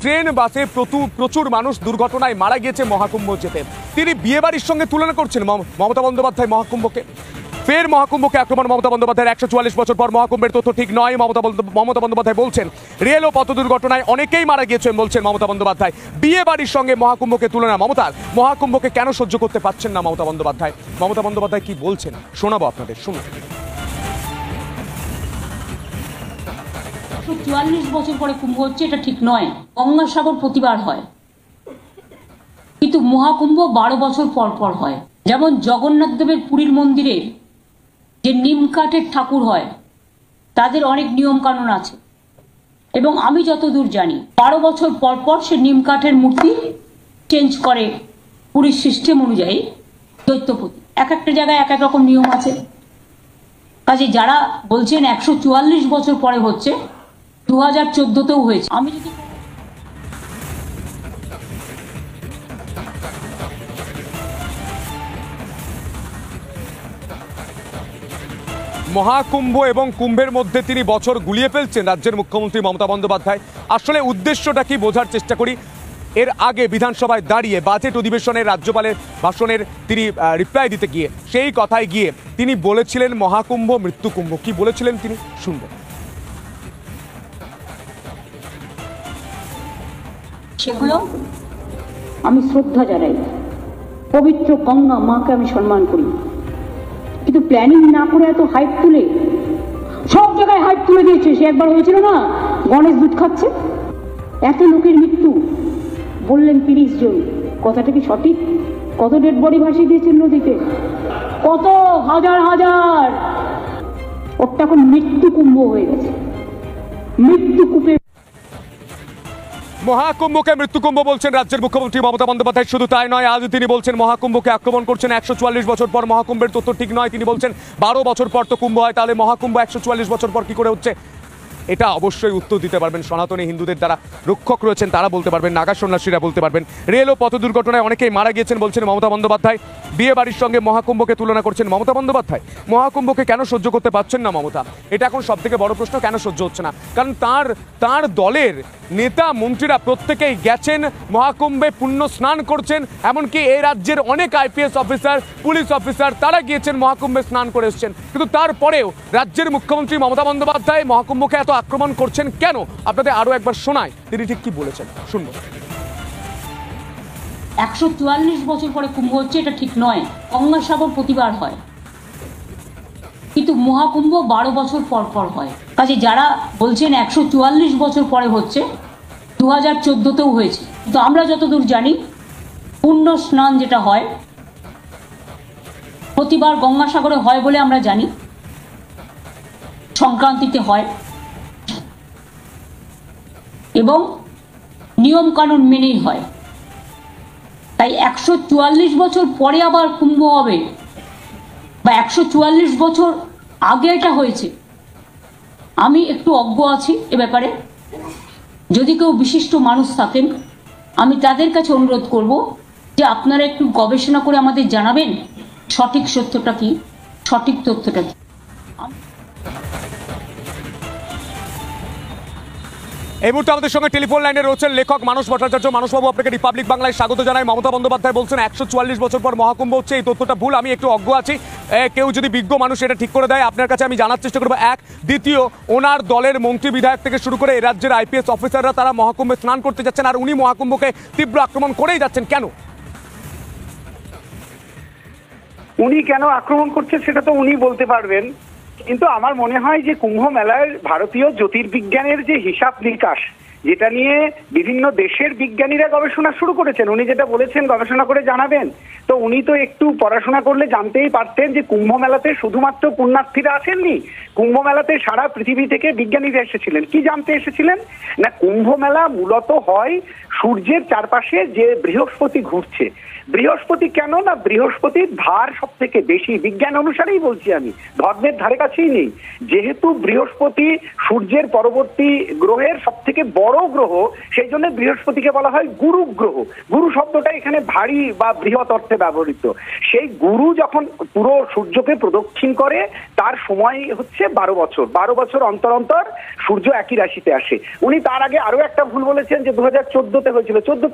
Train বাসে প্রচুর মানুষ দুর্ঘটনায় মারা গিয়েছে মহাকুম্ভ যেতে। তিনি বিয়েবাড়ির সঙ্গে তুলনা করছেন মমতা বন্দ্যোপাধ্যায় মহাকুম্ভকে। ফের মহাকুম্ভকে আক্রমণ মমতা বন্দ্যোপাধ্যায়ের। 144 বছর পর মহাকুম্ভের তথ্য ঠিক নয় মমতা বন্দ্যোপাধ্যায় বলছেন। রেল ও পথ দুর্ঘটনায় অনেকেই মারা গিয়েছেন বলছেন মমতা বন্দ্যোপাধ্যায়। বিয়ে বাড়ির সঙ্গে মহাকুম্ভকে তুলনা মমতার। মহাকুম্ভকে কেন সহ্য করতে পারছেন না মমতা বন্দ্যোপাধ্যায় কি বলছেন শোনাবো আপনাদের, শুনুন। 144 বছর পরে কুম্ভ হচ্ছে, এটা ঠিক নয়। গঙ্গাসাগর প্রতিবার হয়, কিন্তু মহাকুম্ভ 12 বছর পর পর হয়। যেমন জগন্নাথ দেবের পুরীর মন্দিরে যে নিম কাঠের ঠাকুর হয়, তাদের অনেক নিয়ম কানুন আছে, এবং আমি যতদূর জানি 12 বছর পর পর সে নিম কাঠের মূর্তি চেঞ্জ করে পুরীর সিস্টেম অনুযায়ী। দৈত্যপতি এক একটা জায়গায় এক এক রকম নিয়ম আছে। কাজে যারা বলছেন 144 বছর পরে হচ্ছে, 2014তেও হয়েছে। আমি যদি মহাকুম্ভ এবং কুম্ভের মধ্যে তিনি বছর গুলিয়ে ফেলছেন রাজ্যের মুখ্যমন্ত্রী মমতা বন্দ্যোপাধ্যায়। আসলে উদ্দেশ্যটা কি বোঝার চেষ্টা করি। এর আগে বিধানসভায় দাঁড়িয়ে বাজেট অধিবেশনের রাজ্যপালের ভাষণের তিনি রিপ্লাই দিতে গিয়ে সেই কথায় গিয়ে তিনি বলেছিলেন মহাকুম্ভ মৃত্যুকুম্ভ। কি বলেছিলেন তিনি শুনবেন। সেগুলো আমি শ্রদ্ধা জানাই, পবিত্র গঙ্গা মাকে আমি সম্মান করি, কিন্তু প্ল্যানিং না করে এত হাইপ তুলে সব জায়গায় হাইপ তুলে দিয়েছে। সে একবার হয়েছিল না, গণেশ দুধ খাচ্ছে, এত লোকের মৃত্যু বললেন 30 জন। কথাটা কি সঠিক? কত ডেড বডি ভাসিয়ে দিয়েছেন নদীতে, কত হাজার হাজার। ওটা এখন মৃত্যু কুম্ভ হয়ে গেছে, মৃত্যু কূপে। মহাকুম্ভকে মৃত্যুকুম্ভ বলছেন রাজ্যের মুখ্যমন্ত্রী মমতা বন্দ্যোপাধ্যায়। শুধু তাই নয়, আজ তিনি বলছেন মহাকুম্ভকে আক্রমণ করছেন। 144 বছর পর মহাকুম্ভের তথ্য ঠিক নয়। তিনি বলছেন 12 বছর পর তো কুম্ভ হয়, তাহলে মহাকুম্ভ 144 বছর পর কি করে হচ্ছে? এটা অবশ্যই উত্তর দিতে পারবেন সনাতনী হিন্দুদের যারা রক্ষক রয়েছেন, তারা বলতে পারবেন, নাগা সন্ন্যাসীরা বলতে পারবেন। রেল ও পথ দুর্ঘটনায় অনেকেই মারা গিয়েছেন বলছেন মমতা বন্দ্যোপাধ্যায়। বিয়ে বাড়ির সঙ্গে মহাকুম্ভকে তুলনা করছেন মমতা বন্দ্যোপাধ্যায়। মহাকুম্ভকে কেন সহ্য করতে পারছেন না মমতা? এটা এখন সব থেকে বড় প্রশ্ন। কেন সহ্য হচ্ছে না? কারণ তার দলের নেতা মন্ত্রীরা প্রত্যেকেই গেছেন মহাকুম্ভে, পুণ্য স্নান করছেন। এমনকি এই রাজ্যের অনেক IPS অফিসার, পুলিশ অফিসার তারা গিয়েছেন মহাকুম্ভে স্নান করে এসছেন। কিন্তু তারপরেও রাজ্যের মুখ্যমন্ত্রী মমতা বন্দ্যোপাধ্যায় মহাকুম্ভকে এত আক্রমণ করছেন কেন? আপনাদের আরো একবার শোনায় তিনি ঠিক কি বলেছেন, শুনবো। 144 বছর পরে কুম্ভ হচ্ছে, এটা ঠিক নয়। গঙ্গাসাগর প্রতিবার হয়, কিন্তু মহাকুম্ভ 12 বছর পর পর হয়। কাজে যারা বলছেন 144 বছর পরে হচ্ছে, 2014তেও হয়েছে। কিন্তু আমরা যতদূর জানি পুণ্য স্নান যেটা হয় প্রতিবার গঙ্গাসাগরে হয় বলে আমরা জানি, সংক্রান্তিতে হয় এবং নিয়ম কানুন মেনেই হয়। তাই 144 বছর পরে আবার কুম্ভ হবে, বা 144 বছর আগে এটা হয়েছে, আমি একটু অজ্ঞ আছি এ ব্যাপারে। যদি কেউ বিশিষ্ট মানুষ থাকেন, আমি তাদের কাছে অনুরোধ করব যে আপনারা একটু গবেষণা করে আমাদের জানাবেন সঠিক সত্যটা কি, সঠিক তথ্যটা কি। এই মুহূর্তে আমাদের সঙ্গে টেলিফোন লাইনে রয়েছেন লেখক মানস ভট্টাচার্য। মানসবাবু, আপনাকে রিপাবলিক বাংলায় স্বাগত জানাই। মমতা বন্দ্যোপাধ্যায় বলছেন 144 বছর পর মহাকুম্ভ হচ্ছে, এই তথ্যটা ভুল। আমি একটু অজ্ঞ আছি, কেউ যদি বিজ্ঞ মানুষ এটা ঠিক করে দেয় আপনার কাছে আমি জানার চেষ্টা করবো। এক, দ্বিতীয়, ওনার দলের মন্ত্রী বিধায়ক থেকে শুরু করে এই রাজ্যের IPS অফিসাররা তারা মহাকুম্ভে স্নান করতে যাচ্ছেন, আর উনি মহাকুম্ভকে তীব্র আক্রমণ করেই যাচ্ছেন কেন? উনি কেন আক্রমণ করছে সেটা তো উনি বলতে পারবেন, কিন্তু আমার মনে হয় যে কুম্ভ মেলায় ভারতীয় জ্যোতির্বিজ্ঞানের যে হিসাব নিকাশ, যেটা নিয়ে বিভিন্ন দেশের বিজ্ঞানীরা গবেষণা শুরু করেছেন, উনি যেটা বলেছেন গবেষণা করে জানাবেন, তো উনি তো একটু পড়াশোনা করলে জানতেই পারতেন যে কুম্ভ মেলাতে শুধুমাত্র পুণ্যার্থীরা আসেননি, কুম্ভ মেলাতে সারা পৃথিবী থেকে বিজ্ঞানীরা এসেছিলেন। কি জানতে এসেছিলেন? না, কুম্ভ মেলা মূলত হয় সূর্যের চারপাশে যে বৃহস্পতি ঘুরছে, বৃহস্পতি কেন না বৃহস্পতির ভার সব থেকে বেশি, বিজ্ঞান অনুসারেই বলছি আমি, ধর্মের ধারে কাছেই নেই। যেহেতু বৃহস্পতি সূর্যের পরবর্তী গ্রহের সব থেকে বড় গ্রহ, সেই জন্য বৃহস্পতিকে বলা হয় গুরু গ্রহ। গুরু শব্দটা এখানে ভারী বা বৃহৎ অর্থে ব্যবহৃত। সেই গুরু যখন পুরো সূর্যকে প্রদক্ষিণ করে তার সময় হচ্ছে 12 বছর। 12 বছর অন্তর অন্তর সূর্য একই রাশিতে আসে। উনি তার আগে আরো একটা ভুল বলেছেন যে 2014-তে হয়েছিল। 14